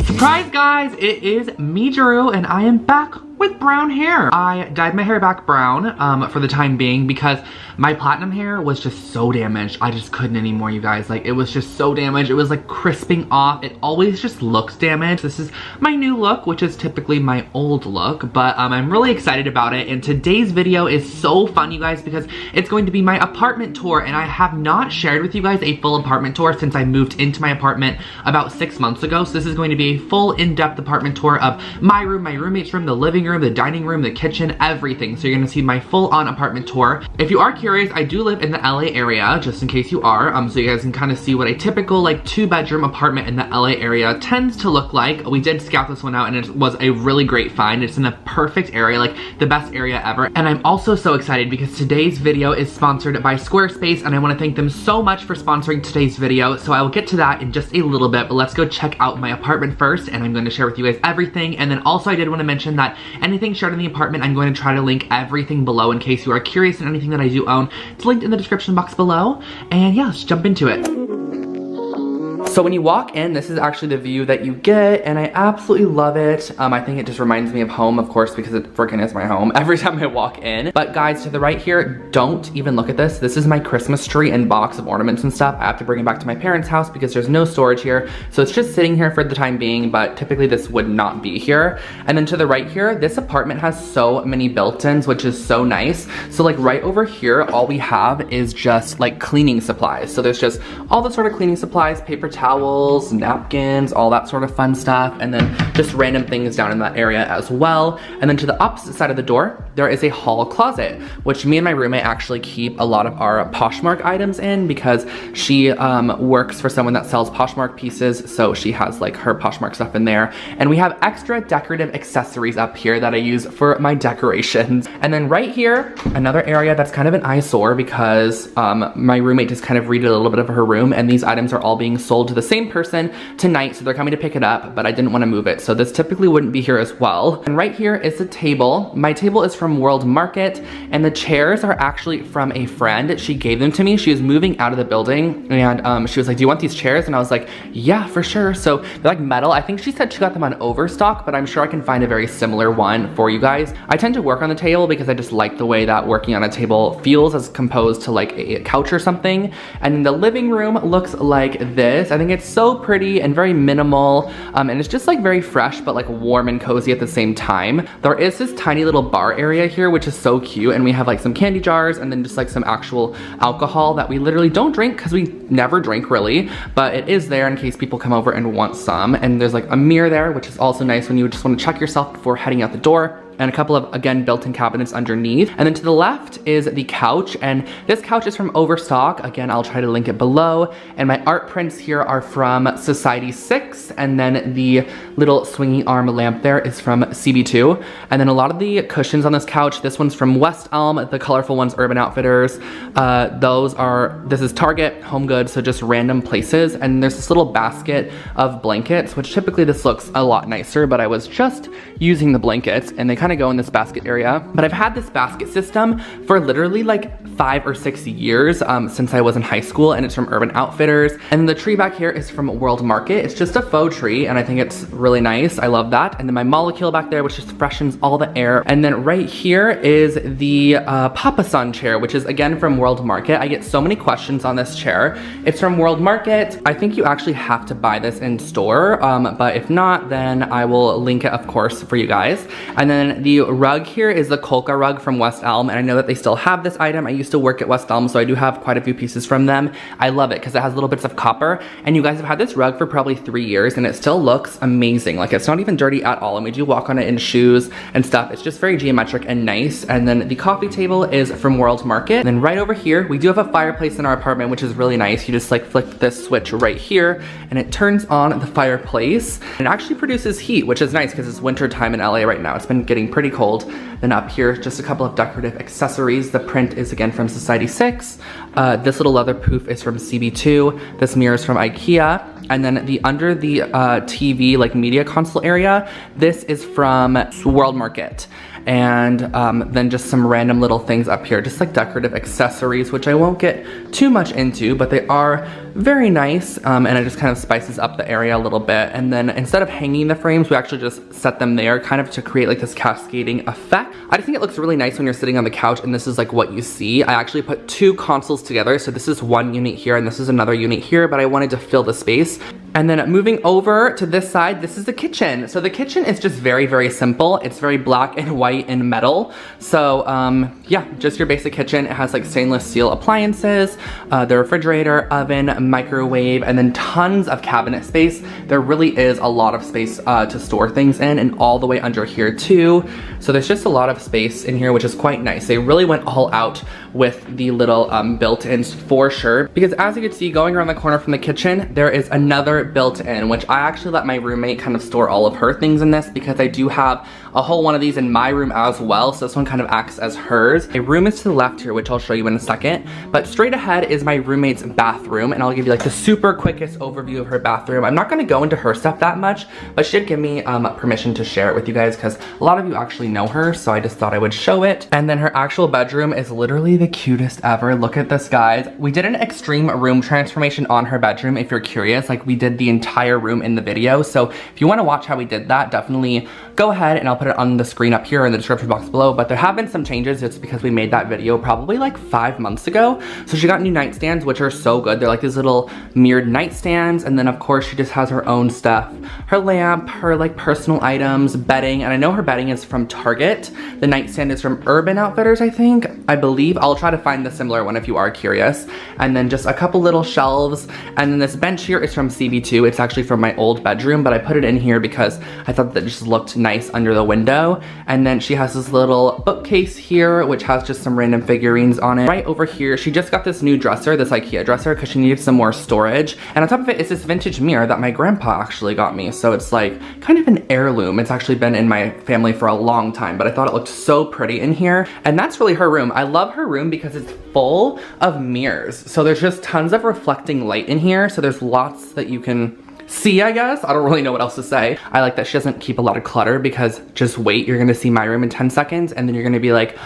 Surprise guys, it is me, Drew, and I am back with brown hair. I dyed my hair back brown for the time being because my platinum hair was just so damaged. I just couldn't anymore, you guys. Like, it was just so damaged. It was like crisping off. It always just looks damaged. This is my new look, which is typically my old look, but I'm really excited about it. And today's video is so fun, you guys, because it's going to be my apartment tour, and I have not shared with you guys a full apartment tour since I moved into my apartment about 6 months ago. So this is going to be a full in-depth apartment tour of my room, my roommate's room, the living room, the dining room, the kitchen, everything. So you're gonna see my full-on apartment tour. If you are curious, I do live in the LA area, just in case you are, so you guys can kind of see what a typical like 2-bedroom apartment in the LA area tends to look like. We did scout this one out and it was a really great find. It's in a perfect area, like the best area ever. And I'm also so excited because today's video is sponsored by Squarespace, and I want to thank them so much for sponsoring today's video. So I will get to that in just a little bit, but let's go check out my apartment first, and I'm going to share with you guys everything. And then also I did want to mention that anything shared in the apartment, I'm going to try to link everything below in case you are curious in anything that I do own. It's linked in the description box below. And yeah, let's jump into it. So when you walk in, this is actually the view that you get, and I absolutely love it. I think it just reminds me of home, of course, because it freaking is my home every time I walk in. But guys, to the right here, don't even look at this. This is my Christmas tree and box of ornaments and stuff. I have to bring it back to my parents' house because there's no storage here. So it's just sitting here for the time being, but typically this would not be here. And then to the right here, this apartment has so many built-ins, which is so nice. So like right over here, all we have is just like cleaning supplies. So there's just all the sort of cleaning supplies, paper towels, napkins, all that sort of fun stuff, and then just random things down in that area as well. And then to the opposite side of the door, there is a hall closet, which me and my roommate actually keep a lot of our Poshmark items in because she works for someone that sells Poshmark pieces, so she has like her Poshmark stuff in there. And we have extra decorative accessories up here that I use for my decorations. And then right here, another area that's kind of an eyesore because my roommate just kind of redid a little bit of her room, and these items are all being sold to the same person tonight, so they're coming to pick it up, but I didn't want to move it, so this typically wouldn't be here as well. And right here is a table. My table is from World Market, and the chairs are actually from a friend. She gave them to me. She was moving out of the building, and she was like, do you want these chairs? And I was like, yeah, for sure. So they're like metal. I think she said she got them on Overstock, but I'm sure I can find a very similar one for you guys. I tend to work on the table because I just like the way that working on a table feels as composed to like a couch or something. And then the living room looks like this. I think it's so pretty and very minimal, and it's just like very fresh but like warm and cozy at the same time. There is this tiny little bar area here which is so cute, and we have like some candy jars and then just like some actual alcohol that we literally don't drink because we never drink really, but it is there in case people come over and want some. And there's like a mirror there, which is also nice when you just want to check yourself before heading out the door. And a couple of, again, built-in cabinets underneath. And then to the left is the couch, and this couch is from Overstock. Again, I'll try to link it below. And my art prints here are from Society 6, and then the little swinging arm lamp there is from CB2. And then a lot of the cushions on this couch, this one's from West Elm, the colorful one's Urban Outfitters. This is Target, Home Goods, so just random places. And there's this little basket of blankets, which typically this looks a lot nicer, but I was just using the blankets, and they kind of go in this basket area. But I've had this basket system for literally like 5 or 6 years since I was in high school, and it's from Urban Outfitters. And then the tree back here is from World Market. It's just a faux tree, and I think it's really nice. I love that. And then my molecule back there, which just freshens all the air. And then right here is the Papa Sun chair, which is again from World Market. I get so many questions on this chair. It's from World Market. I think you actually have to buy this in store, but if not, then I will link it, of course, for you guys. And then the rug here is the Kolka rug from West Elm, and I know that they still have this item. I used to work at West Elm, so I do have quite a few pieces from them. I love it because it has little bits of copper, and you guys have had this rug for probably 3 years, and it still looks amazing. Like, it's not even dirty at all, and we do walk on it in shoes and stuff. It's just very geometric and nice. And then the coffee table is from World Market. And then right over here, we do have a fireplace in our apartment, which is really nice. You just like flick this switch right here, and it turns on the fireplace. It actually produces heat, which is nice because it's winter time in LA right now. It's been getting pretty cold. Then up here, just a couple of decorative accessories. The print is again from Society 6. This little leather poof is from CB2. This mirror is from IKEA. And then the under the TV like media console area, this is from World Market. and then just some random little things up here, just like decorative accessories, which I won't get too much into, but they are very nice, and it just kind of spices up the area a little bit. And then instead of hanging the frames, we actually just set them there kind of to create like this cascading effect. I just think it looks really nice when you're sitting on the couch and this is like what you see. I actually put two consoles together, so this is one unit here and this is another unit here, but I wanted to fill the space. And then moving over to this side, this is the kitchen. So the kitchen is just very, very simple. It's very black and white and metal. So yeah, just your basic kitchen. It has like stainless steel appliances, the refrigerator, oven, microwave, and then tons of cabinet space. There really is a lot of space to store things in, and all the way under here too. So there's just a lot of space in here, which is quite nice. They really went all out with the little built-ins for sure. Because as you can see, going around the corner from the kitchen, there is another built-in, which I actually let my roommate kind of store all of her things in this because I do have a whole one of these in my room as well, so this one kind of acts as hers. A room is to the left here, which I'll show you in a second, but straight ahead is my roommate's bathroom, and I'll give you like the super quickest overview of her bathroom. I'm not gonna go into her stuff that much, but she did give me permission to share it with you guys because a lot of you actually know her, so I just thought I would show it. And then her actual bedroom is literally the cutest ever. Look at this, guys. We did an extreme room transformation on her bedroom, if you're curious. Like, we did the entire room in the video, so if you want to watch how we did that, definitely go ahead and I'll put it on the screen up here in the description box below. But there have been some changes. It's because we made that video probably like 5 months ago. So she got new nightstands, which are so good. They're like these little mirrored nightstands, and then of course she just has her own stuff, her lamp, her like personal items, bedding, and I know her bedding is from Target. The nightstand is from Urban Outfitters, I believe. I'll try to find the similar one if you are curious. And then just a couple little shelves, and then this bench here is from CB2. It's actually from my old bedroom, but I put it in here because I thought that it just looked nice under the window. And then she has this little bookcase here, which has just some random figurines on it. Right over here, she just got this new dresser, this IKEA dresser, because she needed some more storage. And on top of it is this vintage mirror that my grandpa actually got me. So it's like kind of an heirloom. It's actually been in my family for a long time, but I thought it looked so pretty in here. And that's really her room. I love her room because it's full of mirrors. So there's just tons of reflecting light in here. So there's lots that you can see, I guess. I don't really know what else to say. I like that she doesn't keep a lot of clutter because just wait, you're gonna see my room in 10 seconds and then you're gonna be like,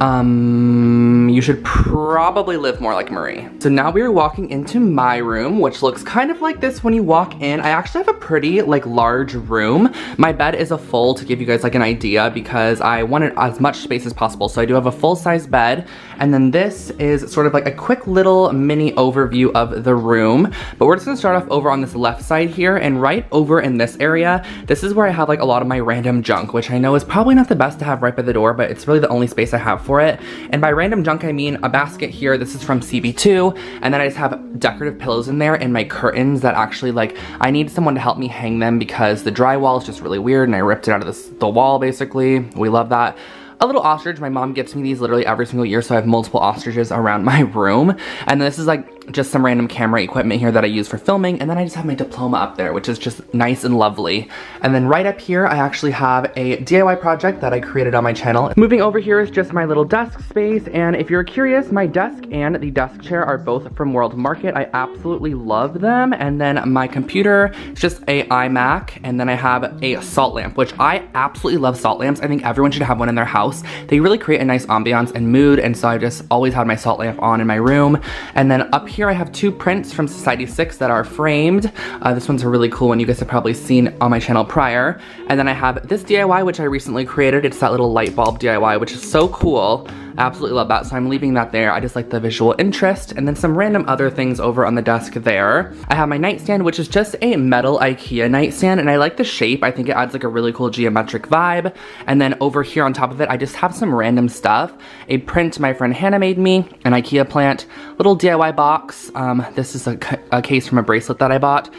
you should probably live more like Marie. So now we are walking into my room, which looks kind of like this when you walk in. I actually have a pretty like large room. My bed is a full, to give you guys like an idea, because I wanted as much space as possible. So I do have a full-size bed, and then this is sort of like a quick little mini overview of the room. But we're just gonna start off over on this left side here, and right over in this area, this is where I have like a lot of my random junk, which I know is probably not the best to have right by the door, but it's really the only space I have for it. And by random junk, I mean a basket here. This is from CB2, and then I just have decorative pillows in there and my curtains that actually, like, I need someone to help me hang them because the drywall is just really weird and I ripped it out of the wall basically. We love that. A little ostrich. My mom gets me these literally every single year, so I have multiple ostriches around my room. And this is like just some random camera equipment here that I use for filming. And then I just have my diploma up there, which is just nice and lovely. And then right up here, I actually have a DIY project that I created on my channel. Moving over here is just my little desk space. And if you're curious, my desk and the desk chair are both from World Market. I absolutely love them. And then my computer is just a iMac. And then I have a salt lamp, which I absolutely love salt lamps. I think everyone should have one in their house. They really create a nice ambiance and mood, and so I just always had my salt lamp on in my room. And then up here I have two prints from Society 6 that are framed. This one's a really cool one you guys have probably seen on my channel prior. And then I have this DIY, which I recently created. It's that little light bulb DIY, which is so cool. Absolutely love that, so I'm leaving that there. I just like the visual interest. And then some random other things over on the desk there. I have my nightstand, which is just a metal IKEA nightstand, and I like the shape. I think it adds like a really cool geometric vibe. And then over here on top of it, I just have some random stuff. A print my friend Hannah made me, an IKEA plant, little DIY box. This is a case from a bracelet that I bought.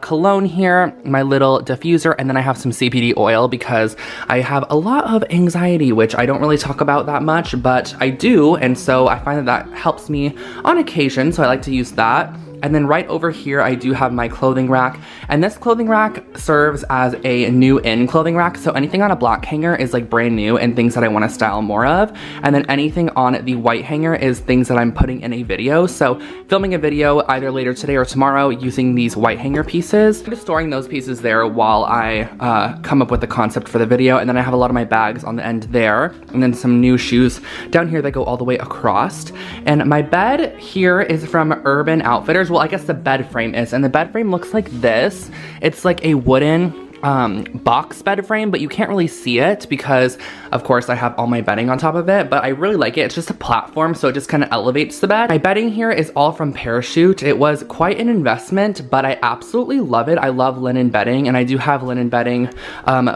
Cologne here, my little diffuser, and then I have some CBD oil because I have a lot of anxiety, which I don't really talk about that much, but I do, and so I find that that helps me on occasion, so I like to use that. And then right over here, I do have my clothing rack. And this clothing rack serves as a new in clothing rack. So anything on a black hanger is like brand new and things that I want to style more of. And then anything on the white hanger is things that I'm putting in a video. So filming a video either later today or tomorrow using these white hanger pieces. I'm just storing those pieces there while I come up with the concept for the video. And then I have a lot of my bags on the end there. And then some new shoes down here that go all the way across. And my bed here is from Urban Outfitters. Well, I guess the bed frame is, and the bed frame looks like this. It's like a wooden box bed frame, but you can't really see it because of course I have all my bedding on top of it, but I really like it. It's just a platform, so it just kind of elevates the bed. My bedding here is all from Parachute. It was quite an investment, but I absolutely love it. I love linen bedding, and I do have linen bedding,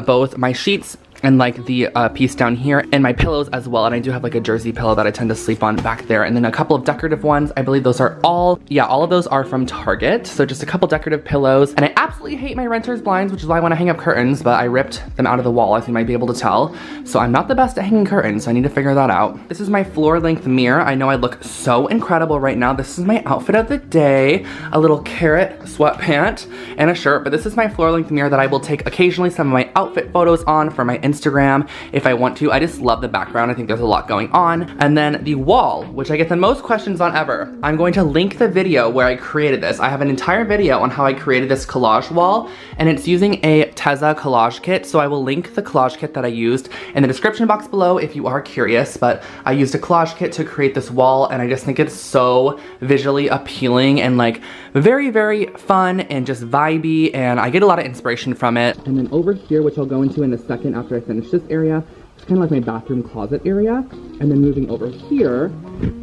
both my sheets and like the piece down here, and my pillows as well. And I do have like a jersey pillow that I tend to sleep on back there. And then a couple of decorative ones. I believe those are all of those are from Target. So just a couple decorative pillows. And I absolutely hate my renter's blinds, which is why I want to hang up curtains, but I ripped them out of the wall, as you might be able to tell. So I'm not the best at hanging curtains, so I need to figure that out. This is my floor length mirror. I know I look so incredible right now. This is my outfit of the day. A little carrot sweatpant and a shirt, but this is my floor length mirror that I will take occasionally some of my outfit photos on for my Instagram if I want to. I just love the background. I think there's a lot going on. And then the wall, which I get the most questions on ever. I'm going to link the video where I created this. I have an entire video on how I created this collage wall, and it's using a Tezza collage kit. So I will link the collage kit that I used in the description box below if you are curious, but I used a collage kit to create this wall, and I just think it's so visually appealing and like very, very fun and just vibey, and I get a lot of inspiration from it. And then over here, which I'll go into in a second after I finish this area, it's kind of like my bathroom closet area. And then moving over here,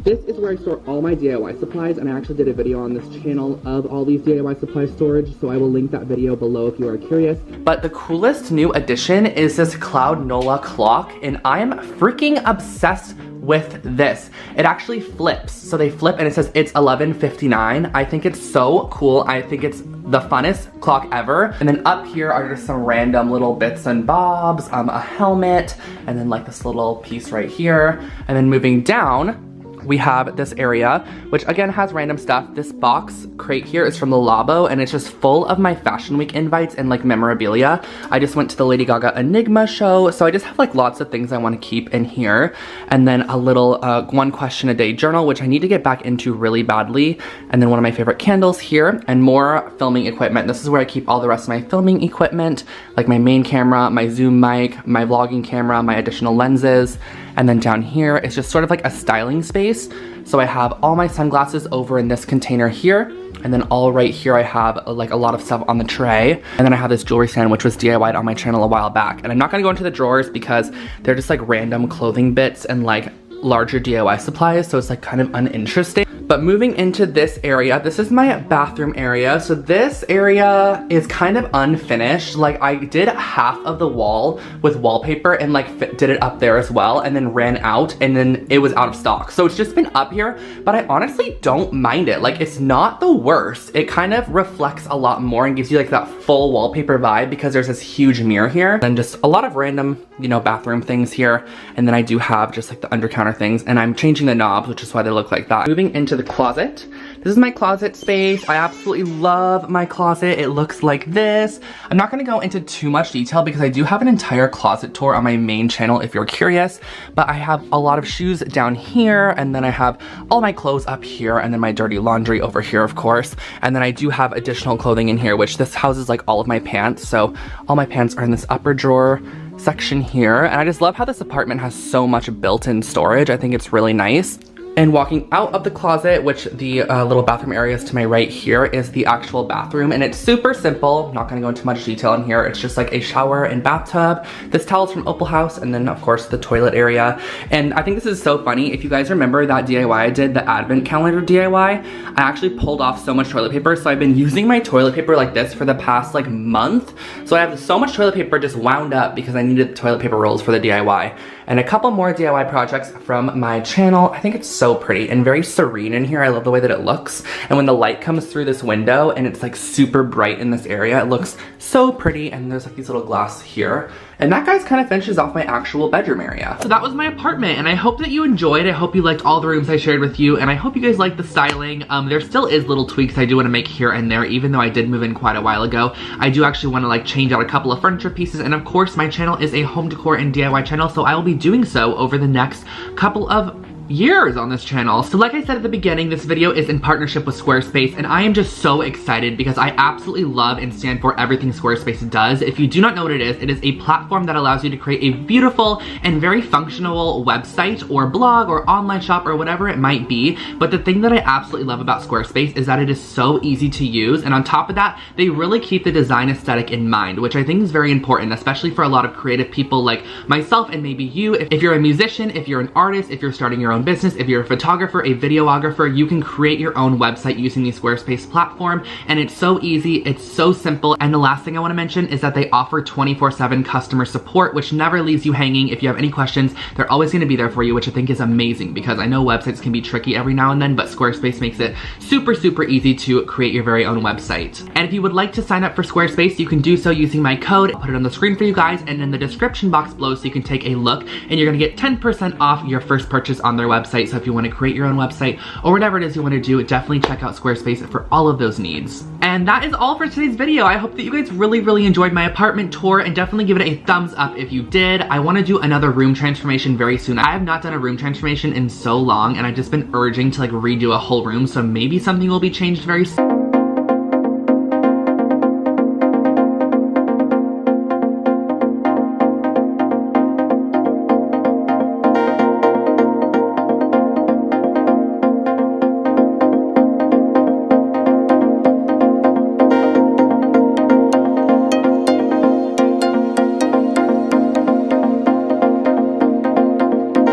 this is where I store all my DIY supplies, and I actually did a video on this channel of all these DIY supply storage, so I will link that video below if you are curious. But the coolest new addition is this Cloud Nola clock, and I am freaking obsessed with this. It actually flips. So they flip and it says it's 11:59. I think it's so cool. I think it's the funnest clock ever. And then up here are just some random little bits and bobs, a helmet, and then like this little piece right here. And then moving down, we have this area, which again has random stuff. This box crate here is from the Labo, and it's just full of my Fashion Week invites and like memorabilia. I just went to the Lady Gaga Enigma show, so I just have like lots of things I want to keep in here. And then a little one question a day journal, which I need to get back into really badly. And then one of my favorite candles here, and more filming equipment. This is where I keep all the rest of my filming equipment, like my main camera, my zoom mic, my vlogging camera, my additional lenses. And then down here, it's just sort of like a styling space. So I have all my sunglasses over in this container here. And then all right here, I have like a lot of stuff on the tray. And then I have this jewelry stand, which was DIY'd on my channel a while back. And I'm not gonna go into the drawers because they're just like random clothing bits and like larger DIY supplies. So it's like kind of uninteresting. But moving into this area, this is my bathroom area. So this area is kind of unfinished. Like I did half of the wall with wallpaper and like did it up there as well, and then ran out, and then it was out of stock. So it's just been up here, but I honestly don't mind it. Like it's not the worst. It kind of reflects a lot more and gives you like that full wallpaper vibe because there's this huge mirror here. And just a lot of random, you know, bathroom things here. And then I do have just like the under counter things, and I'm changing the knobs, which is why they look like that. Moving into the closet. This is my closet space. I absolutely love my closet. It looks like this. I'm not gonna go into too much detail because I do have an entire closet tour on my main channel if you're curious, but I have a lot of shoes down here, and then I have all my clothes up here, and then my dirty laundry over here, of course. And then I do have additional clothing in here, which this houses like all of my pants. So all my pants are in this upper drawer section here. And I just love how this apartment has so much built-in storage. I think it's really nice. And walking out of the closet, which the little bathroom area is to my right here, is the actual bathroom. And it's super simple. I'm not gonna go into much detail in here. It's just like a shower and bathtub. This towel's from Opal House, and then of course the toilet area. And I think this is so funny. If you guys remember that DIY I did, the advent calendar DIY, I actually pulled off so much toilet paper. So I've been using my toilet paper like this for the past like month. So I have so much toilet paper just wound up because I needed toilet paper rolls for the DIY. And a couple more DIY projects from my channel. I think it's so pretty and very serene in here. I love the way that it looks. And when the light comes through this window and it's like super bright in this area, it looks so pretty. And there's like these little glass here. And that, guys, kind of finishes off my actual bedroom area. So that was my apartment, and I hope that you enjoyed. I hope you liked all the rooms I shared with you, and I hope you guys liked the styling. There still is little tweaks I do want to make here and there, even though I did move in quite a while ago. I do actually want to like change out a couple of furniture pieces, and of course my channel is a home decor and DIY channel, so I will be doing so over the next couple of years on this channel. So like I said at the beginning, this video is in partnership with Squarespace, and I am just so excited because I absolutely love and stand for everything Squarespace does. If you do not know what it is a platform that allows you to create a beautiful and very functional website or blog or online shop or whatever it might be. But the thing that I absolutely love about Squarespace is that it is so easy to use, and on top of that, they really keep the design aesthetic in mind, which I think is very important, especially for a lot of creative people like myself and maybe you. If you're a musician, if you're an artist, if you're starting your own business, if you're a photographer, a videographer, you can create your own website using the Squarespace platform, and it's so easy, it's so simple. And the last thing I want to mention is that they offer 24/7 customer support, which never leaves you hanging. If you have any questions, they're always going to be there for you, which I think is amazing, because I know websites can be tricky every now and then, but Squarespace makes it super, super easy to create your very own website. And if you would like to sign up for Squarespace, you can do so using my code. I'll put it on the screen for you guys and in the description box below so you can take a look, and you're going to get 10% off your first purchase on their website. So if you want to create your own website or whatever it is you want to do, definitely check out Squarespace for all of those needs. And that is all for today's video. I hope that you guys really, really enjoyed my apartment tour, and definitely give it a thumbs up if you did. I want to do another room transformation very soon. I have not done a room transformation in so long, and I've just been urging to like redo a whole room, so maybe something will be changed very soon.